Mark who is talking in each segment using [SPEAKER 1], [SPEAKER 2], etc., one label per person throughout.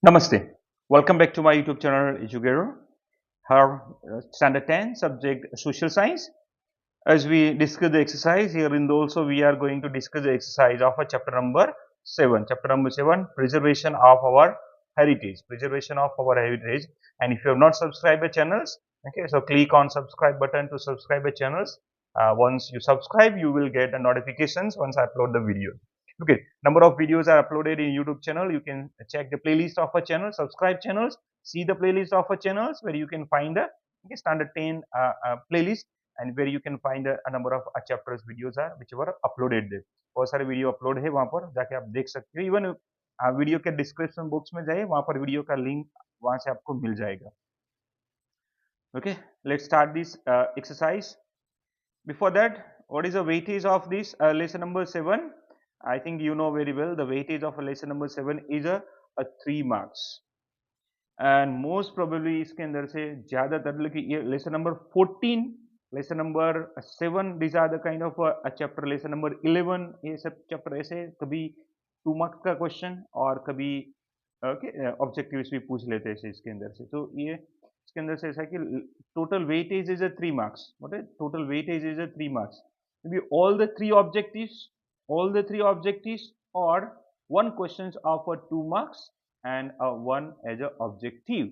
[SPEAKER 1] Namaste. Welcome back to my YouTube channel eEducator. Her standard 10 subject social science. As we discuss the exercise here in the also we are going to discuss the exercise of a chapter number 7. Chapter number 7, preservation of our heritage. Preservation of our heritage. And if you have not subscribed the channels, okay, so click on subscribe button to subscribe the channels. Once you subscribe, you will get the notifications once I upload the video. Okay, number of videos are uploaded in YouTube channel. You can check the playlist of a channel, subscribe channels, see the playlist of a channels where you can find the standard 10 playlist and where you can find a number of chapters videos are which were uploaded there. बहुत सारे video upload है वहां पर जाके आप देख सकते हो. इवन वीडियो के डिस्क्रिप्शन बॉक्स में जाए वहां पर वीडियो का लिंक वहां से आपको मिल जाएगा. Okay, let's start this exercise. Before that, what is the weightage of this lesson number 7? I think you know very well the weightage of a lesson number 7 is a 3 marks. And most probably इसके अंदर से ज़्यादातर लेकिन ये lesson number 14, lesson number 7, these are the kind of a chapter, lesson number 11 ये सब chapter ऐसे कभी 2 marks का question और कभी objectives भी पूछ लेते हैं इसके अंदर से. तो ये इसके अंदर से ऐसा है कि total weightage is a 3 marks. What is total weightage is a 3 marks. Maybe all the three objectives or one questions of a 2 marks and one as a objective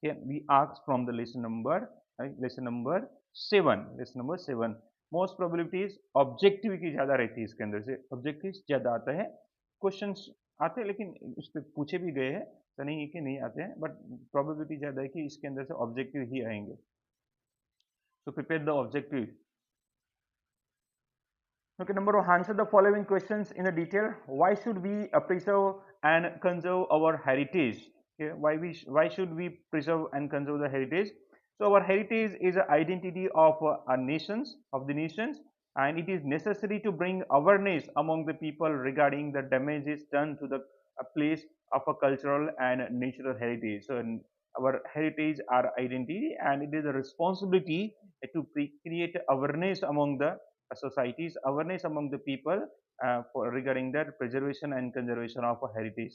[SPEAKER 1] can be asked from the lesson number 7. Lesson number 7 most probabilities objective की ज्यादा रहती है इसके अंदर से objectives ज्यादा आता है questions आते हैं लेकिन उस पे पूछे भी गए हैं तो नहीं है कि नहीं आते हैं बट probability ज्यादा है कि इसके अंदर से objective ही आएंगे. So prepare the objective. Okay, number one, answer the following questions in the detail. Why should we preserve and conserve our heritage? Okay, why should we preserve and conserve the heritage? So our heritage is an identity of our nations, and it is necessary to bring awareness among the people regarding the damages done to the place of a cultural and natural heritage. So our heritage, our identity, and it is a responsibility to create awareness among the societies, awareness among the people for regarding the preservation and conservation of a heritage.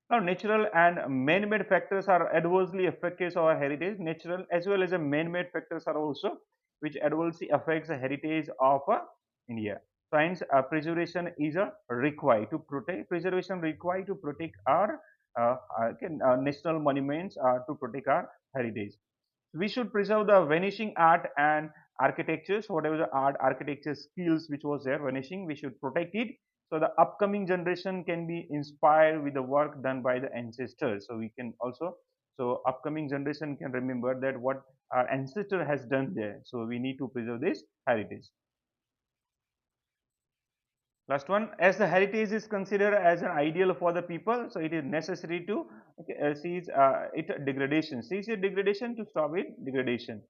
[SPEAKER 1] Now, natural and man-made factors are adversely affects our heritage. Natural as well as man-made factors are also which adversely affects the heritage of India. Science preservation is required to protect. Preservation required to protect our national monuments to protect our heritage. We should preserve the vanishing art and architectures, whatever the art architecture skills which was there vanishing, we should protect it so the upcoming generation can be inspired with the work done by the ancestors. So we can also, so upcoming generation can remember that what our ancestor has done there. So we need to preserve this heritage. Last one, as the heritage is considered as an ideal for the people, so it is necessary to cease its degradation. Cease its degradation to stop its degradation.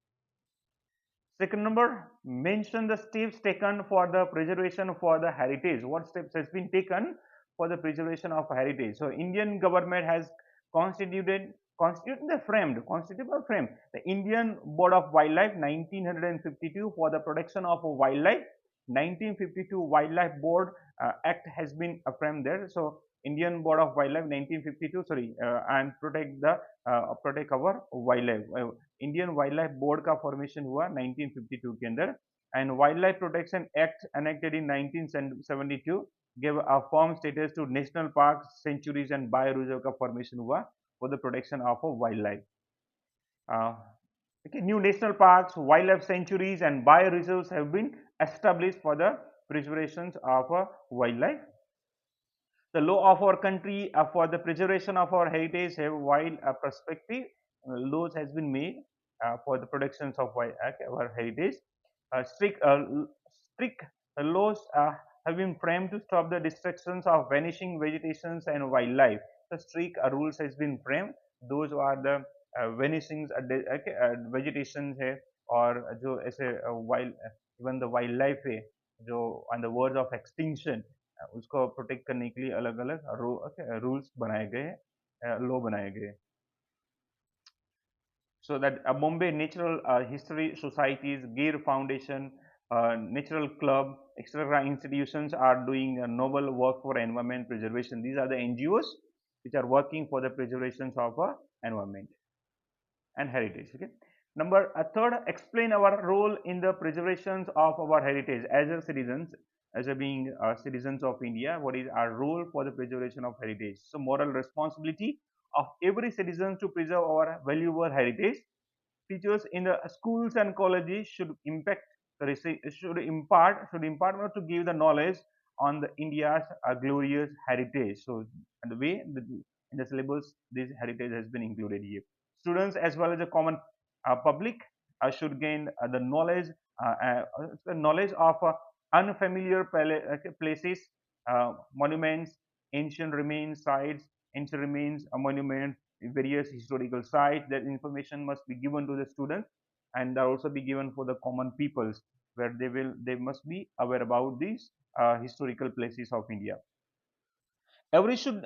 [SPEAKER 1] Second number, mention the steps taken for the preservation for the heritage. What steps has been taken for the preservation of heritage? So Indian government has constituted the Indian Board of Wildlife 1952 for the protection of wildlife. 1952 Wildlife Board Act has been framed there. So Indian Board of Wildlife 1952 and protect our wildlife. Indian wild board का formation हुआ 1952 के अंदर and wildlife protection act enacted in 1972 give a form status to national park sanctuaries and bio reserve का formation हुआ for the protection of wildlife. New national parks, wildlife sanctuaries and bio reserves have been established for the preservation of wildlife. The law of our country for the preservation of our heritage have wide perspective. Laws has been made for the protections of our heritage. Strict laws have been framed to stop the destructions of vanishing vegetations and wildlife. The strict rules has been framed. Those are the vanishings vegetation है और जो ऐसे wild even the wildlife है जो on the verge of extinction उसको protect करने के लिए अलग अलग रूल्स बनाए गए लॉ बनाए गए. So that Bombay Natural History Societies, Gir Foundation, Natural Club, etc. institutions are doing noble work for environment preservation. These are the NGOs which are working for the preservation of our environment and heritage. Okay. Number third, explain our role in the preservation of our heritage as a citizens, as a being citizens of India. What is our role for the preservation of heritage? So, moral responsibility of every citizen to preserve our valuable heritage. Teachers in the schools and colleges should impact should impart not to give the knowledge on the India's glorious heritage. So, and the way in the syllabus this heritage has been included here. Students as well as the common public should gain the knowledge of unfamiliar places, monuments, ancient remains sites, ancient remains, monuments, various historical sites. That information must be given to the students, and that also be given for the common peoples, where they must be aware about these historical places of India. Every should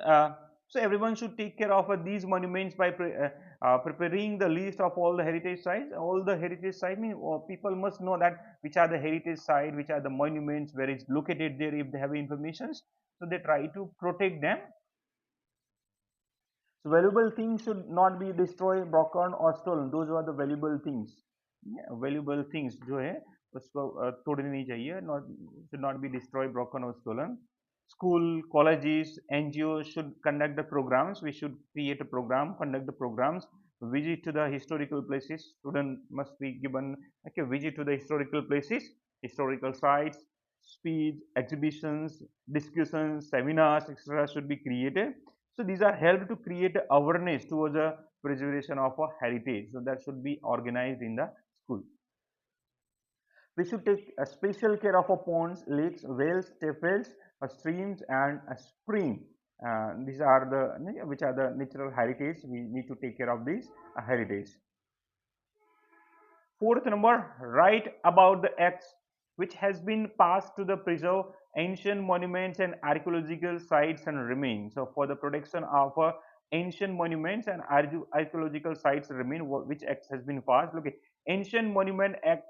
[SPEAKER 1] so everyone should take care of these monuments by preparing the list of all the heritage sites. All the heritage sites mean people must know that which are the heritage site, which are the monuments, where it's located there. If they have information, so they try to protect them. So valuable things should not be destroyed, broken or stolen. Those are the valuable things. Yeah, valuable things जो है उसको तोड़नी नहीं चाहिए, not should not be destroyed, broken or stolen. School, colleges, NGOs should conduct the programs. We should create a program, conduct the programs, visit to the historical places. Student must be given okay visit to the historical places, historical sites, speech, exhibitions, discussions, seminars, etc. should be created. So these are help to create awareness towards the preservation of a heritage. So that should be organized in the school. We should take a special care of our ponds, lakes, wells, tapeworms, streams, and a spring. These are the which are the natural heritage. We need to take care of these heritage. Fourth number, write about the acts which has been passed to the preserve ancient monuments and archaeological sites and remains. So for the protection of ancient monuments and archaeological sites remain, which acts has been passed? Look, ancient monument act,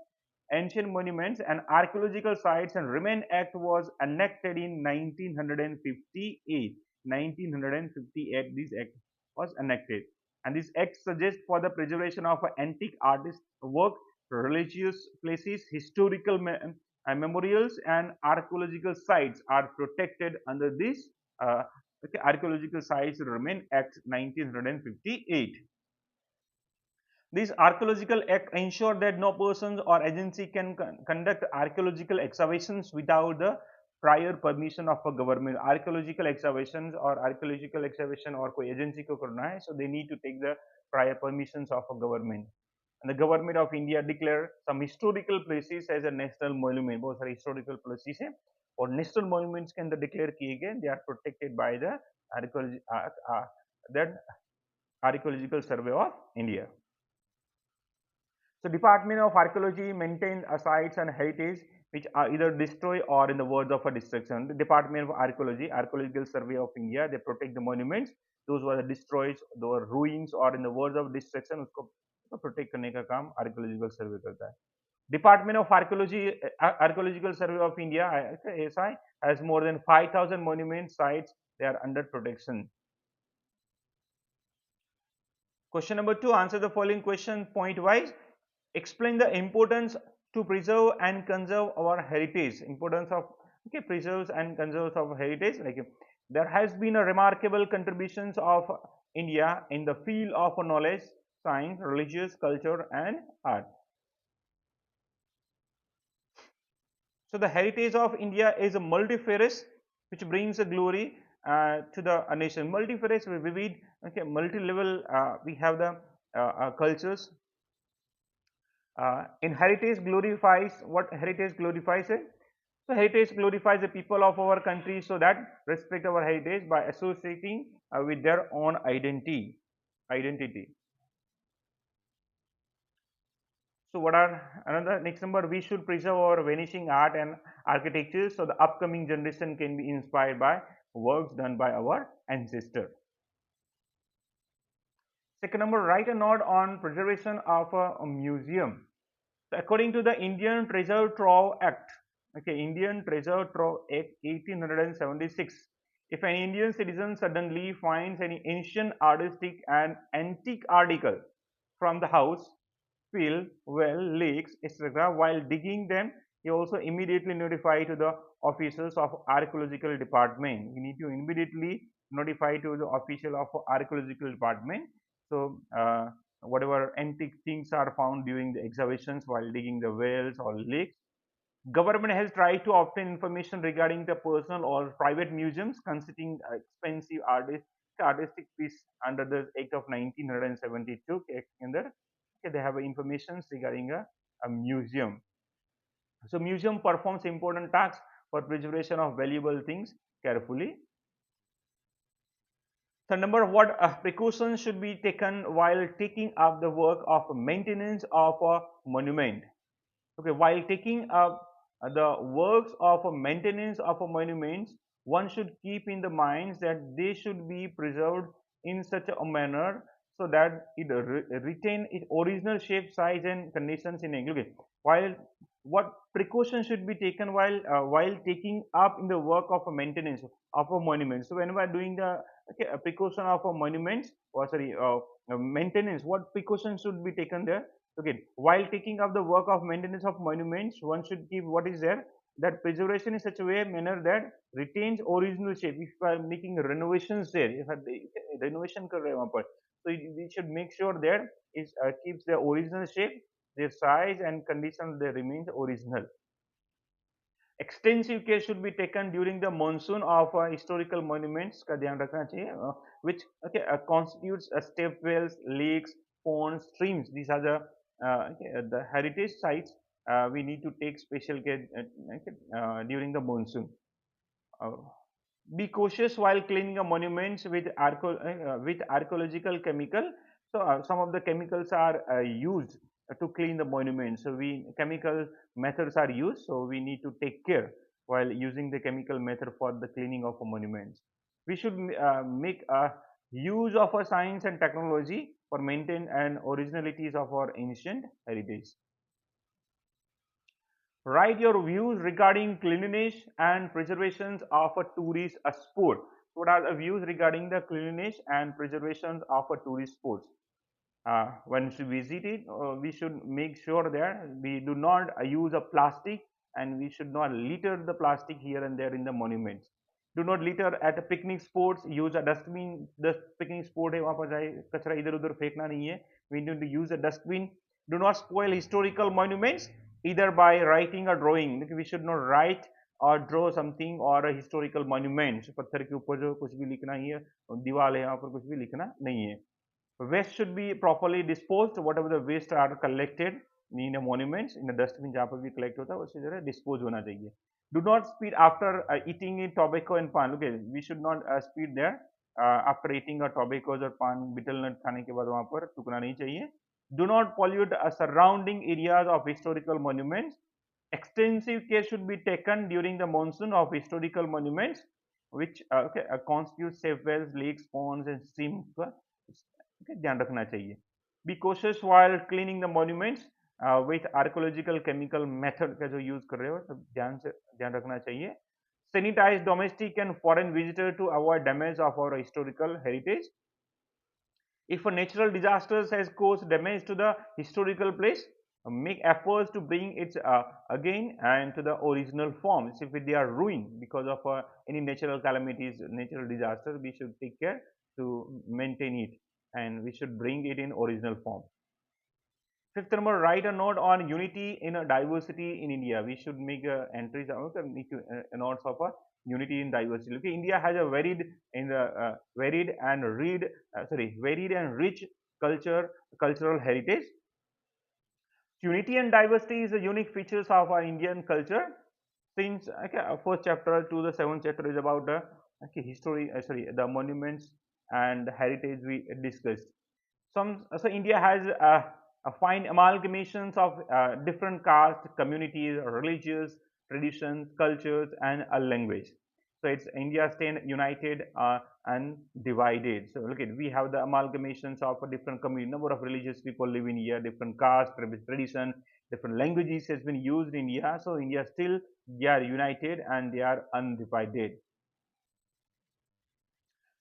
[SPEAKER 1] ancient monuments and archaeological sites and remain act was enacted in 1958. 1958 this act was enacted, and this act suggests for the preservation of antique artist work, religious places, historical memorials and archaeological sites are protected under this archaeological sites remain act 1958. This archaeological act ensure that no persons or agency can conduct archaeological excavations without the prior permission of a government. Archaeological excavations or archaeological excavation or कोई agency को करना है, so they need to take the prior permissions of a government. And the government of India declare some historical places as a national monument. बहुत सारे historical places हैं और national monuments के अंदर declare किए गए, they are protected by the that archaeological survey of India. So Department of Archaeology maintains sites and heritage which are either destroyed or in the words of a destruction. The Department of Archaeology, Archaeological Survey of India, they protect the monuments. Those who are destroyed, those ruins or in the words of destruction, उसको protect करने का काम Archaeological Survey करता है. Department of Archaeology, Archaeological Survey of India (ASI) has more than 5,000 monument sites. They are under protection. Question number 2. Answer the following question point wise. Explain the importance to preserve and conserve our heritage. Importance of preserves and conserves of heritage. Like there has been a remarkable contributions of India in the field of knowledge, science, religious, culture, and art. So the heritage of India is a multifarious, which brings a glory to the nation. Multifarious, vivid, multi-level. We have the cultures. In heritage glorifies what heritage glorifies it. So heritage glorifies the people of our country, so that respect our heritage by associating with their own identity. So what are another next number? We should preserve our vanishing art and architecture, so the upcoming generation can be inspired by works done by our ancestors. Second number, write a note on preservation of a museum. So according to the Indian Treasure Trove Act, Indian Treasure Trove Act 1876, If an Indian citizen suddenly finds any ancient artistic and antique article from the house, field, well, lakes, etc., while digging them, he also immediately notify to the officers of archaeological department. You need to immediately notify to the official of archaeological department. So whatever antique things are found during the excavations while digging the wells or lakes, government has tried to obtain information regarding the personal or private museums considering expensive artistic piece under the Act of 1972 के अंदर they have information regarding a museum. So museum performs important tasks for preservation of valuable things carefully. So number of what precautions should be taken while taking up the work of maintenance of a monument. Okay, while taking up the works of a maintenance of a monument, one should keep in the mind that they should be preserved in such a manner so that it retain its original shape, size, and conditions in aggregate. While what precautions should be taken while taking up in the work of a maintenance of a monument. So when we are doing the precaution of a monument, or sorry, maintenance, what precautions should be taken there? Okay, while taking up the work of maintenance of monuments, one should keep what is there, that preservation in such a way manner that retains original shape. If you are making renovations there, if renovation कर रहे हैं वहाँ पर, so we should make sure there is keeps the original shape, their size and condition they remains original. Extensive care should be taken during the monsoon of historical monuments का ध्यान रखना चाहिए, which constitutes step wells, lakes, ponds, streams. These are the heritage sites. We need to take special care during the monsoon. Uh, be cautious while cleaning a monuments with archaeological chemical. So some of the chemicals are used to clean the monuments. So we chemical methods are used. So we need to take care while using the chemical method for the cleaning of a monuments. We should make a use of a science and technology for maintain and originalities of our ancient heritage. Write your views regarding cleanliness and preservation of a tourist sport. What are the views regarding the cleanliness and preservation of a tourist sport? When we visit it, we should make sure that we do not use a plastic, and we should not litter the plastic here and there in the monuments. Do not litter at a picnic spots. Use a dustbin. The picnic spot है वहाँ पर जाए कचरा इधर उधर फेंकना नहीं है. We need to use a dustbin. Do not spoil historical monuments either by writing or drawing. We should not write or draw something or a historical monument. पत्थर के ऊपर जो कुछ भी लिखना ही है, दीवार है यहाँ पर कुछ भी लिखना नहीं है. Waste should be properly disposed. Whatever the waste are collected in a monuments, in a dustbin जहाँ पर भी collect होता है उसी तरह dispose होना चाहिए. Do not speed after eating tobacco and pan. Okay, we should not speed there after eating a tobacco or pan. Betel nut खाने के बाद वहाँ पर थूकना नहीं चाहिए. Do not pollute surrounding areas of historical monuments. Extensive care should be taken during the monsoon of historical monuments, which constitute safe wells, lakes, ponds, and streams. ध्यान रखना चाहिए. Be cautious while cleaning the monuments with archaeological chemical method का जो use कर रहे हो सब ध्यान रखना चाहिए. Sanitize domestic and foreign visitor to avoid damage of our historical heritage. If a natural disasters has caused damage to the historical place, make efforts to bring it again and to the original forms. If they are ruined because of any natural calamities, natural disasters, we should take care to maintain it, and we should bring it in original form. Fifth number, write a note on unity in a diversity in India. We should make entries notes of a unity in diversity. Okay, India has a varied and rich cultural heritage. Unity and diversity is the unique features of our Indian culture. Since first chapter to the seventh chapter is about the history, the monuments and heritage we discussed. So India has a fine amalgamations of different castes, communities, religious traditions, cultures, and a language. So it's India staying united and divided. So look at, we have the amalgamations of a different community, number of religious people live in here, different caste, tradition, different languages has been used in India. So India still, they are united and they are undivided.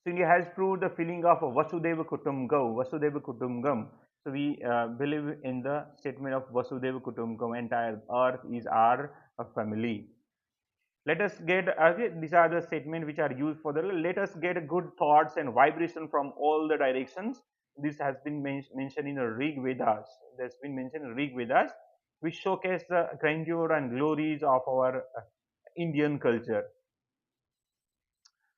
[SPEAKER 1] So India has proved the feeling of Vasudeva Kutumbakam, Vasudeva Kutumbakam. So we believe in the statement of Vasudeva Kutumbakam, entire earth is our family. Let us get, these are the statements which are used for the, let us get good thoughts and vibration from all the directions. This has been mentioned in the Rig Vedas. That's been mentioned in Rig Vedas, which showcase the grandeur and glories of our Indian culture.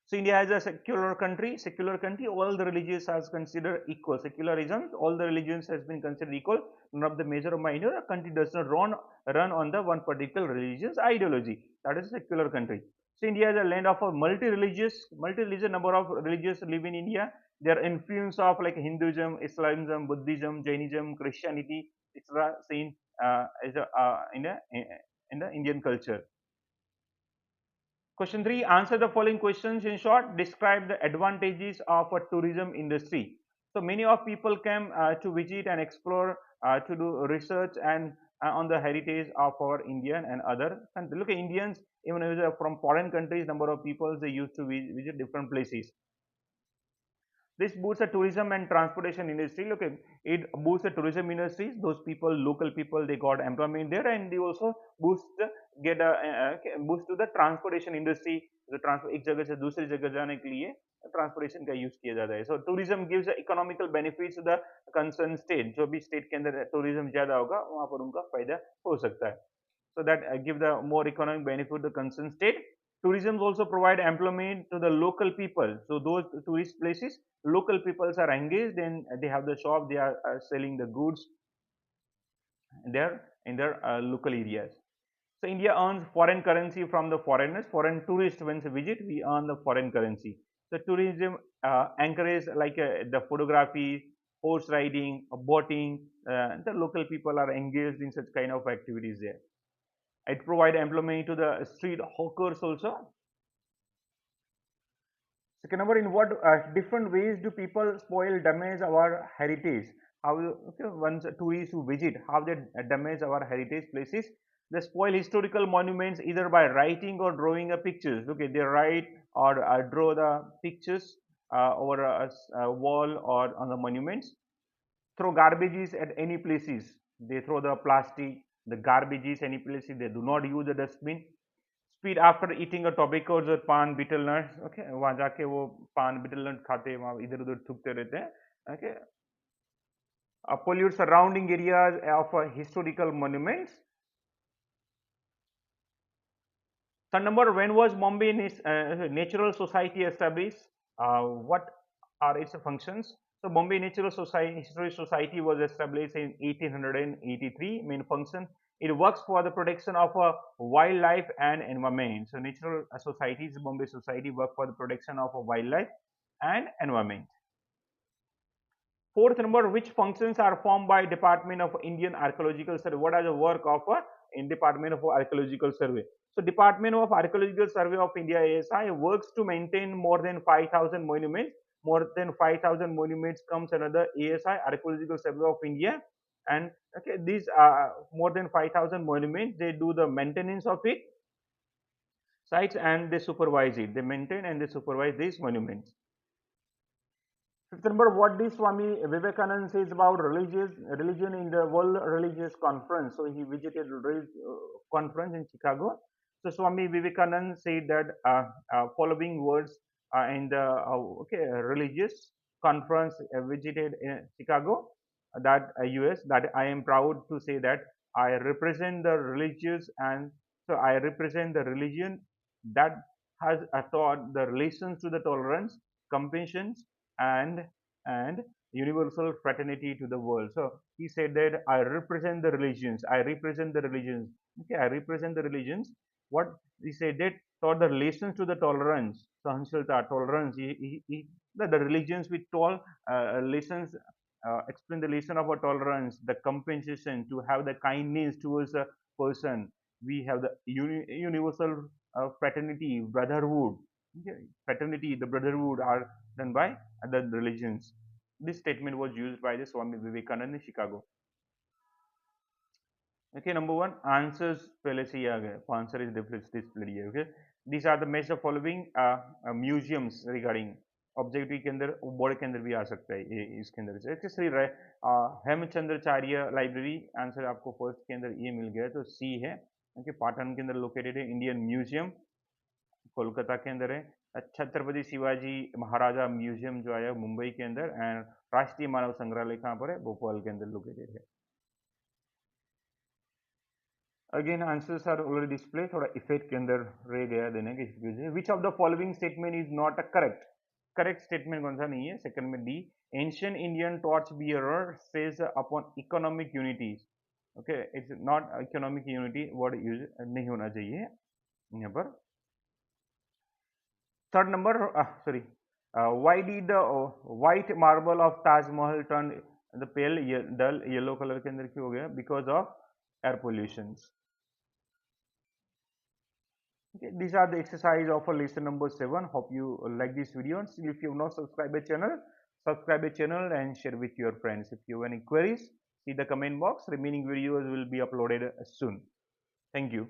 [SPEAKER 1] So India is a secular country. Secular country, all the religions are considered equal. Secularism, all the religions has been considered equal. None of the major or minor. A country does not run on the one particular religious ideology. That is a secular country. So India is a land of a multi-religious number of religions live in India. Their influence of like Hinduism, Islamism, Buddhism, Jainism, Christianity, etc. seen as a, in the Indian culture. Question 3, answer the following questions in short. Describe the advantages of a tourism industry. So many of people come to visit and explore, to do research and on the heritage of our Indian and other countries. Look at Indians, even from foreign countries, number of people they used to visit different places. This boosts the tourism and transportation industry. Look, it boosts the tourism industry. Those people, local people, they got employment there, and they also boost get a boost to the transportation industry. The transport एक जगह से दूसरी जगह जाने के लिए transportation का use किया जाता है. So tourism gives economical benefits to the concerned state. जो भी स्टेट के अंदर tourism ज्यादा होगा वहाँ पर उनका फायदा हो सकता है. So that give the more economic benefit to the concerned state. Tourism also provide employment to the local people. So those tourist places, local peoples are engaged and they have the shop, they are selling the goods there in their local areas. So India earns foreign currency from the foreigners. Foreign tourists when they visit, we earn the foreign currency. So tourism encourages like the photography, horse riding, boating. The local people are engaged in such kind of activities there. It provides employment to the street hawkers also. Second number, in what different ways do people spoil, damage our heritage? How, okay, once tourists who visit, how they damage our heritage places? They spoil historical monuments either by writing or drawing a pictures. Okay, they write or draw the pictures over a wall or on the monuments. Throw garbages at any places. They throw the plastic, the garbages any places. They do not use the dustbin. Speed after eating a tobacco or pan betel nuts. Okay, वहाँ जाके वो पान betel nut खाते हैं, वहाँ इधर उधर थूकते रहते हैं. Okay, pollute surrounding areas of historical monuments. Third number, when was Bombay Natural Society established? What are its functions? So Bombay Natural Society Historic Society was established in 1883. Main function, it works for the protection of wildlife and environment. So Natural Societies, Bombay Society work for the protection of wildlife and environment. Fourth number, which functions are formed by Department of Indian Archaeological Survey? What are the work of in Department of Archaeological Survey? So Department of Archaeological Survey of India ASI works to maintain more than 5,000 monuments. More than 5,000 monuments comes another ASI Archaeological Survey of India, and okay, these more than 5,000 monuments, they do the maintenance of it sites and they supervise it. They maintain and they supervise these monuments. Fifth number, what did Swami Vivekananda says about religion in the World Religious Conference? So he visited conference in Chicago. So Swami Vivekananda said that following words in the religious conference visited in Chicago, that US, that I am proud to say that I represent the religious, and so I represent the religion that has taught the relations to the tolerance, compassion, and universal fraternity to the world. So he said that I represent the religions. I represent the religions. Okay, I represent the religions. What he said that taught the relations to the tolerance, Sahanshilta, tolerance. The religions which taught lessons, explain the lesson of a tolerance, the compensation, to have the kindness towards a person. We have the universal fraternity, brotherhood. Okay. Fraternity, the brotherhood are done by other religions. This statement was used by the Swami Vivekananda in Chicago. Okay, number one, answers पहले से ही आ गए. Answer is displayed here. Okay, these are the major following museums regarding. Objective के अंदर word के अंदर भी आ सकता है ये इसके अंदर से सही रहे। हेमचंद्राचार्य लाइब्रेरी आंसर आपको फर्स्ट के अंदर ये मिल गया, तो सी है, क्योंकि पाटन के अंदर लोकेटेड है। इंडियन म्यूजियम कोलकाता के अंदर है। छत्रपति शिवाजी महाराजा म्यूजियम जो आया मुंबई के अंदर, एंड राष्ट्रीय मानव संग्रहालय कहाँ पर है, भोपाल के अंदर लोकेटेड है। Again answers are already display, थोड़ा इफेक्ट के अंदर रह गया देने के। Which of the following statement is not a correct, correct statement कौन सा नहीं है, सेकंड में D. Ancient Indian torch bearer says upon economic unity, okay it's not economic unity, word use नहीं होना चाहिए यहाँ पर। Third number, sorry, why did the white marble of Taj Mahal turn the pale dull yellow color के अंदर क्यों हो गया, because of air pollution. Okay, these are the exercise of lesson number 7. Hope you like this video. And if you have not subscribed the channel, subscribe the channel and share with your friends. If you have any queries, see the comment box. Remaining videos will be uploaded soon. Thank you.